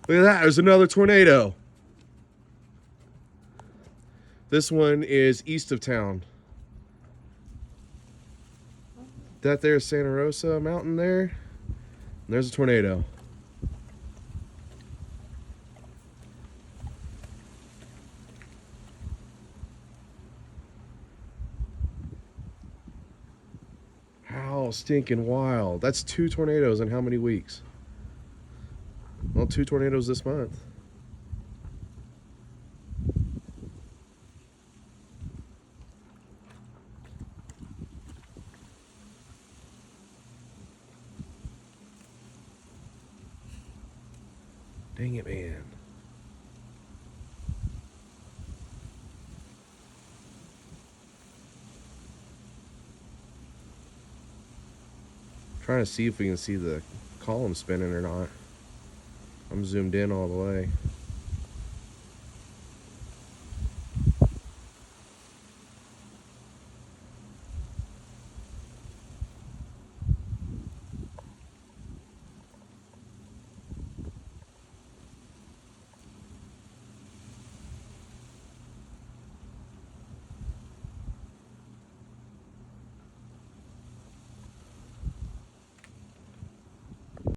Look at that, there's another tornado. This one is east of town. That there's Santa Rosa mountain there. And there's a tornado. How stinking wild. That's 2 tornadoes in how many weeks? Well, 2 tornadoes this month. Dang it, man. Trying to see if we can see the column spinning or not. I'm zoomed in all the way.